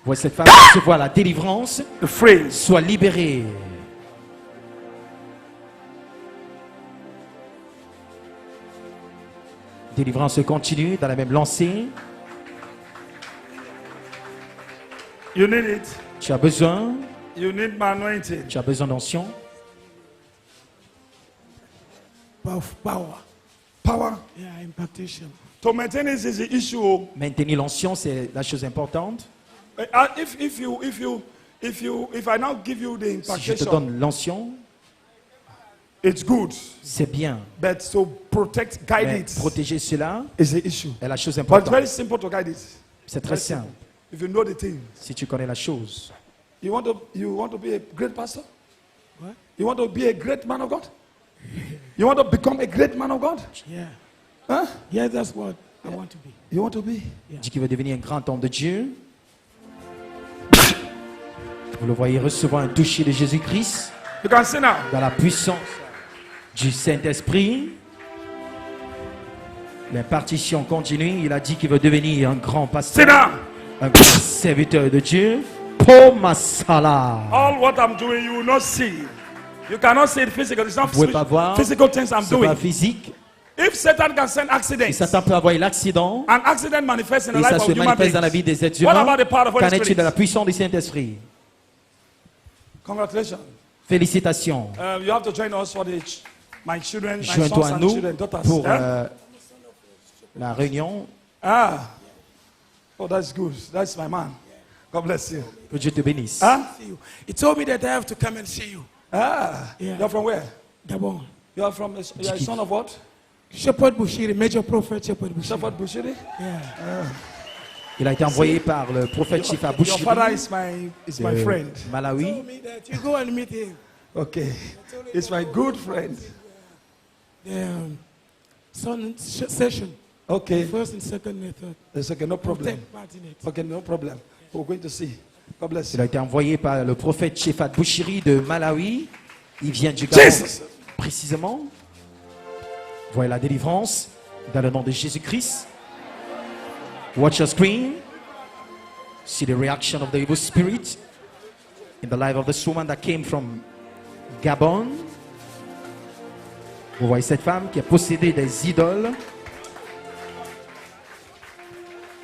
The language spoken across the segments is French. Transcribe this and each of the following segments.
Vois cette femme recevoir la délivrance. The phrase. Sois libérée. Délivrance continue dans la même lancée. You need it. Tu as besoin. You need my anointing. Tu as besoin d'onction. Power. Power. Yeah, impartation. To maintain this is the issue. Maintenir l'onction, c'est la chose importante. If I now give you the Si je te impartation, donne l'onction, it's good. c'est bien. But to protect, guide Mais it protéger cela is the issue. est la chose But it's importante. very simple to guide it. C'est très simple. If you know the thing. Si tu connais la chose. You want to be a great pastor? What? You want to be a great man of God? You want to become a great man of God? Yeah. Huh? Yeah, that's what I want to be. You want to be? Dit qu'il veut devenir un grand homme de Dieu. Vous le voyez recevoir un toucher de Jésus-Christ You can see now. dans la puissance du Saint-Esprit. L'impartition continue. Il a dit qu'il veut devenir un grand Sit pasteur, down. un grand serviteur de Dieu. Pomasala. All what I'm doing, you will not see. You cannot see it physical. It's not Vous ne pouvez pas voir. physical things I'm C'est pas doing. physique. If Satan can send Et accidents, Satan peut avoir l'accident. an accident manifests in the Et ça life se of human manifeste dans la vie beings. des êtres What humains. about the power of Qu'en Holy est-il de la Spirit? puissance du Saint-Esprit? Congratulations. Félicitations. You have to join us for my children, my Joins-toi sons à and nous children, daughters. pour Yeah? la réunion. Oh, that's good. That's my man. God bless you. Que Dieu te bénisse. See you. He told me that I have to come and see you. Yeah. You're from where? Gabon. You are from, you're a son of what? Shepherd Bushiri, Major Prophet Shepherd Bushiri. Shepherd Bushiri? Yeah. Il a été envoyé par le prophète Shifa Your Bushiri father is my friend. de Malawi. Told me that you go and meet him. Okay. It's my good friend. The session. Okay. First and second and third. It's okay, no problem. Take part in it. Okay, no problem. We're going to see. God bless Il you. a été envoyé par le prophète Shifa Bushiri de Malawi. Il vient du Gabon, Jesus! précisément. Voyez la délivrance dans le nom de Jésus-Christ. Watch your screen. See the reaction of the evil spirit in the life of this woman that came from Gabon. Vous voyez cette femme qui a possédé des idoles.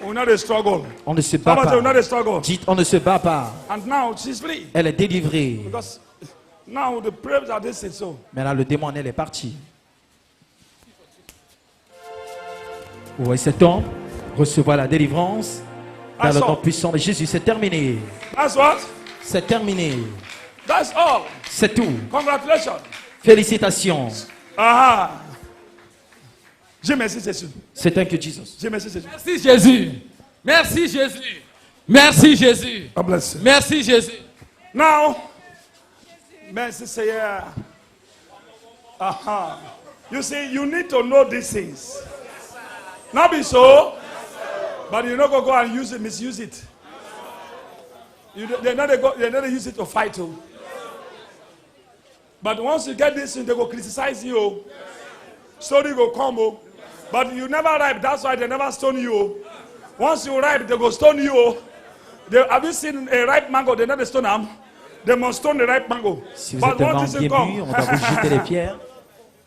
We're not a struggle. On ne se bat How about we're not pas. a struggle? Dites, on ne se bat pas. And now she's free. Elle est délivrée. Because now the prayers are this and so. Maintenant, le démon, elle est parti. Vous voyez cet homme recevoir la délivrance dans le nom puissant de Jésus. C'est terminé. That's what? C'est terminé. That's all. C'est tout. Congratulations. Félicitations. Aha. J'ai merci Jésus. C'est un que Jésus. J'ai merci Jésus. Merci Jésus. Merci Jésus. Merci Jésus. God bless you. Merci Jésus. Now, merci Seigneur. Aha. You see, you need to know these things. Not be so, but you're not going to go and use it, misuse it. They're not use it to fight you. But once you get this, they go criticize you. Story go come. But you never ripe, that's why they never stone you. Once you ripe, they go stone you. Have you seen a ripe mango? They never stone them. They must stone the ripe mango. Si vous But êtes un once vent this bien mûr, on come, va vous jeter les pierres.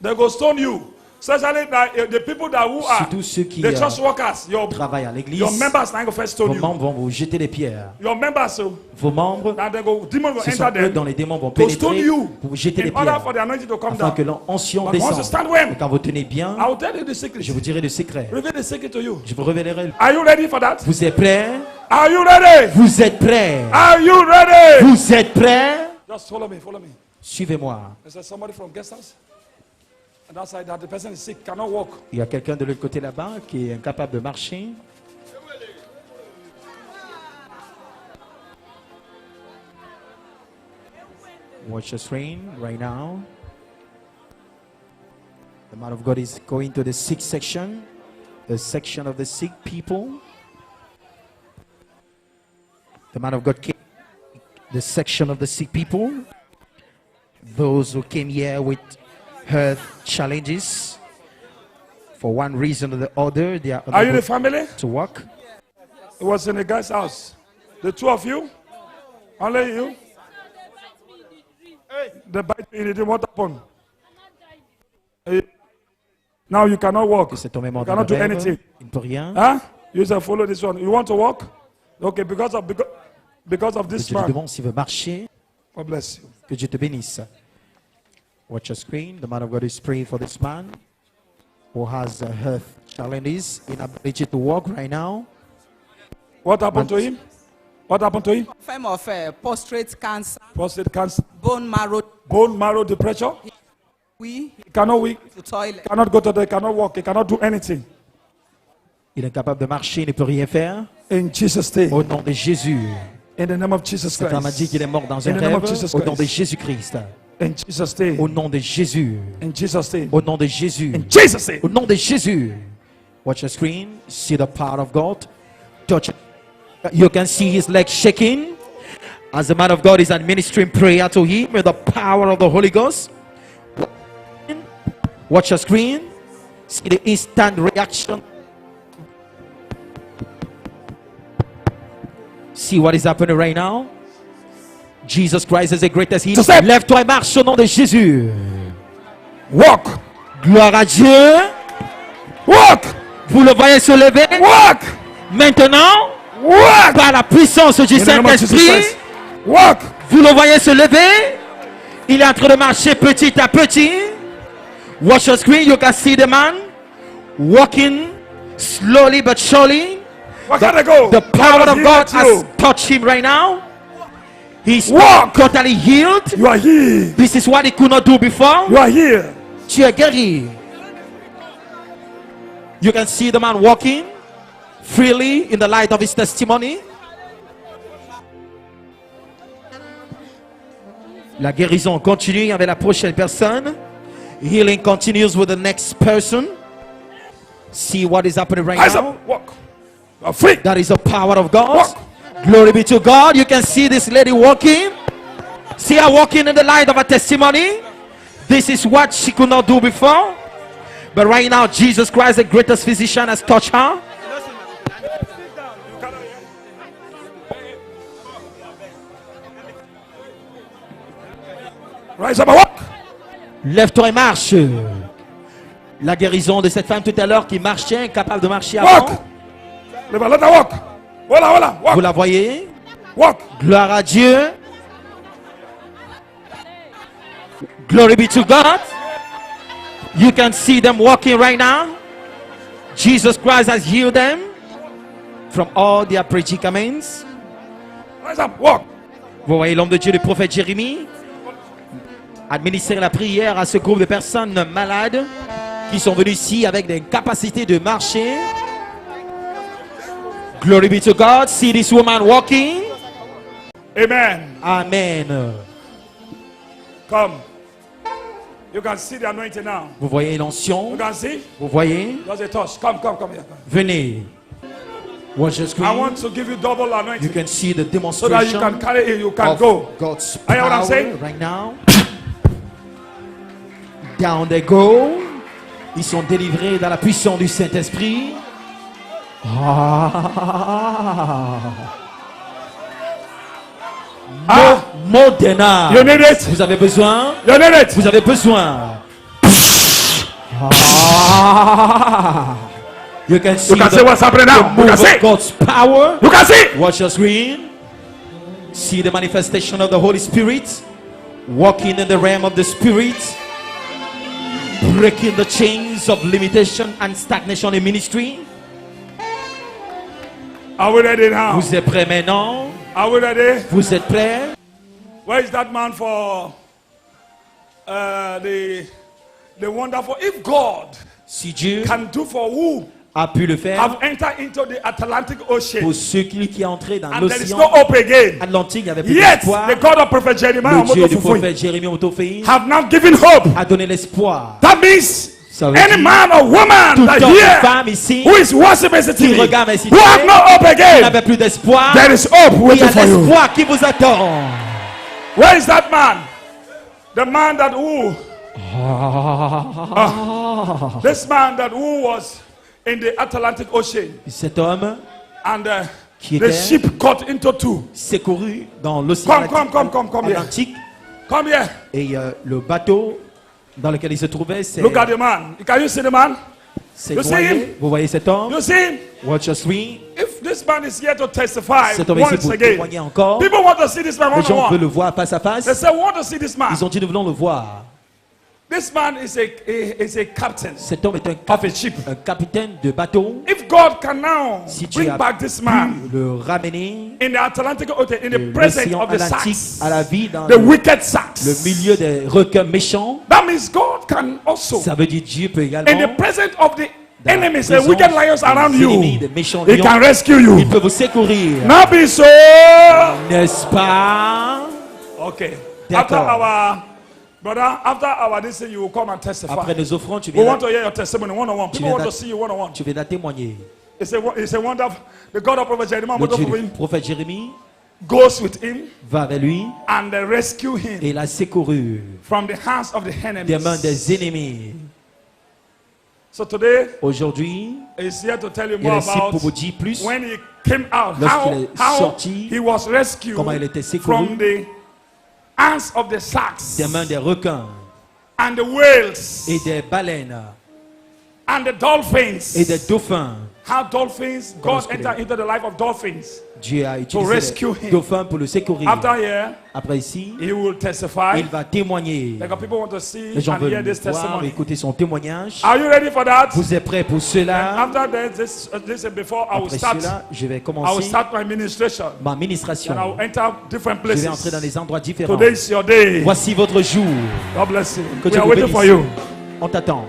they go stone you. Especially the people that who are Surtout ceux qui the church workers, travaillent à l'église. your members now go first stone Vos you. membres vont vous jeter les pierres. Your members, Vos membres, now they go, demon will ce sont enter eux them dont les démons vont to stone pénétrer you pour vous jeter les in order pierres. for the anointing to come Afin que down. l'onction But once you descende. stand well, Et quand vous tenez bien, I will tell you the secret. je vous dirai le secret. Reveal the secret to you. Je vous révélerai. Are you ready for that? Vous êtes prêts? Are you ready? Vous êtes prêts? Are you ready? Vous êtes prêts? Just follow me, follow me. Suivez-moi. There's somebody from guest house. And that side, that the person is sick, cannot walk. Il y a quelqu'un de l'autre côté là-bas qui est incapable de marcher. Watch the screen right now. The man of God is going to the sick section, the section of the sick people. The man of God came the section of the sick people. Those who came here with health challenges for one reason or the other, they are Are you the unable family? to walk. It was in a guy's house. The two of you? Only you? The bite in the dream, what happened? Now you cannot walk. C'est au même You cannot do anything. Il ne peut rien. Huh? You say follow this one. You want to walk? Okay, because of this Je lui man. demande s'il veut marcher. God bless you. Que Dieu te bénisse. Watch your screen. The man of God is praying for this man who has health challenges, inability to walk right now. What happened to him? What happened to him? Form of prostate cancer, Prostate cancer, bone marrow depression. we He cannot weak, to toilet. cannot go to the, cannot walk, he cannot do anything. Il est incapable de marcher, il ne peut rien faire. In Jesus' name. Au nom de Jésus. In the name of Jesus Cet homme a dit Christ. qu'il est mort dans un In the name rêve. of Jesus Au nom de Christ. Jésus-Christ. In Jesus' name. Au nom de Jésus. In Jesus' name. Au nom de Jésus. In Jesus' name. Au nom de Jésus. Watch your screen. See the power of God. Touch it. You can see his legs shaking as the man of God is administering prayer to him with the power of the Holy Ghost. Watch your screen. See the instant reaction. See what is happening right now. Jesus Christ is the greatest healer. Joseph. Lève-toi et marche au nom de Jésus. Walk. Gloire à Dieu. Walk. Vous le voyez se lever. Walk. Maintenant, Walk. par la puissance du In the name of Jesus Saint-Esprit, Christ. Walk. vous le voyez se lever. Il est en train de marcher petit à petit. Watch your screen. You can see the man walking slowly but surely. Where can I go? The power of God healed has you. touched him right now. He's Walk. totally healed. You are healed. This is what he could not do before. You are healed. Tu es guéri. You can see the man walking freely in the light of his testimony. La guérison continue avec la prochaine personne. Healing continues with the next person. See what is happening right Rise now. up. Walk. You are free. That is the power of God. Walk. Glory be to God. You can see this lady walking. See her walking in the light of her testimony. This is what she could not do before. But right now, Jesus Christ, the greatest physician, has touched her. Rise up and walk. Lève-toi et marche. La guérison de cette femme tout à l'heure qui marchait, incapable de marcher Walk. avant. Let her walk. Voilà, voilà. Vous Walk. la voyez? Walk. Gloire à Dieu. Glory be to God. You can see them walking right now. Jesus Christ has healed them from all their predicaments. Rise up. Walk. Vous voyez l'homme de Dieu, le prophète Jérémie, administrer la prière à ce groupe de personnes malades qui sont venues ici avec des capacités de marcher. Glory be to God. See this woman walking. Amen. Amen. Come. You can see the anointing now. Vous voyez You l'onction. can see? Vous voyez. Just a touch. Come here. Venez. Watch the I screen. want to give you double You anointing can see the so that you demonstration can carry it. You can of go. God's Are you what I'm power saying? right now. Down they go. Ils sont délivrés dans la puissance du Saint-Esprit. Modena. You need it. Vous avez besoin. You need it. Vous avez besoin. You can see, You can see what's happening now. You move can of see. God's power. You can see. Watch your screen. See the manifestation of the Holy Spirit. Walking in the realm of the Spirit. Breaking the chains of limitation and stagnation in ministry. Are we ready now? Vous êtes prêts maintenant? Are we ready? Vous êtes prêts? Where is that man for the wonderful? If God Si Dieu can do for who a pu le faire have entered into the Atlantic Ocean pour ceux qui est entré dans and there is l'océan no hope again, Atlantique, il n'y avait plus yet d'espoir. the God of Prophet Jeremiah Le Dieu du Omotofufuyi prophète Jérémie Otofei have now given hope. a donné l'espoir. That means Ça veut any dire man or woman tout that homme et here femme ici who is worshiping qui TV, regarde ici, who have no hope qui again, n'avait plus d'espoir, there is hope il y waiting a for you. l'espoir qui vous attend. Where is that man? The man that who? This man that who was in the Atlantic Ocean Cet homme and qui The était ship cut into two. secouru dans l'océan Come here. Atlantique. Come here. Et le bateau dans lequel il se trouvait s'est Look at the man. Can you see the man? You see him? noyé. Vous voyez cet homme? You see him? Watch us read. If this man is here to testify Cet homme est ici once pour again, témoigner encore. people want to see this man Les one on gens veulent one. le voir face à They face. say, we want to see this man. Ils ont dit, nous voulons le voir. This man is a captain Cet homme est of a ship. un capitaine de bateau. If God can now Si tu bring as back this pu man le ramener in the Atlantic Ocean, in de the presence l'océan of the Atlantique sharks, à la vie dans the wicked sharks, le milieu des requins méchants, that means God can also, ça veut dire Dieu peut in the également, presence of the dans la enemies, the présence wicked lions around des ennemis, you, des méchants He lions, can rescue you. il peut vous secourir. Now be so. N'est-ce pas? Okay. D'accord. After our this thing, you will come and testify. Après nos offrandes, tu We want viens, to hear your testimony one on one. People viens want to d'a- see you one on one. tu viens témoigner. It's a wonderful. The God of Prophet Jeremiah Le Dieu du prophète Jérémie goes with him va vers lui and they rescue him et l'a secouru from the hands of the des mains enemies. des ennemis. So today, Aujourd'hui, he's here to tell you il est more ici about pour vous dire plus when he came out, Lorsqu'il est how sorti, he was rescued comment il était secouru from the hands of the sharks des mains des requins and the whales et des baleines and the dolphins. et des dauphins. How dolphins, God Comment entered into the life of dolphins. Dieu a utilisé rescue les him. dauphins pour le secourir. After here, Après ici, he will testify. il va témoigner. Like people want to see Les gens and hear veulent this voir, testimony. écouter son témoignage. Are you ready for that? Vous êtes prêts pour cela? After that, this before I will Après start. cela, je vais I will commencer start my ministration. ma ministration. And I will enter different Je vais entrer dans places. des endroits différents. Today is your day. Voici votre jour. God bless you. Que We Dieu are vous waiting for bénisse. you. On t'attend.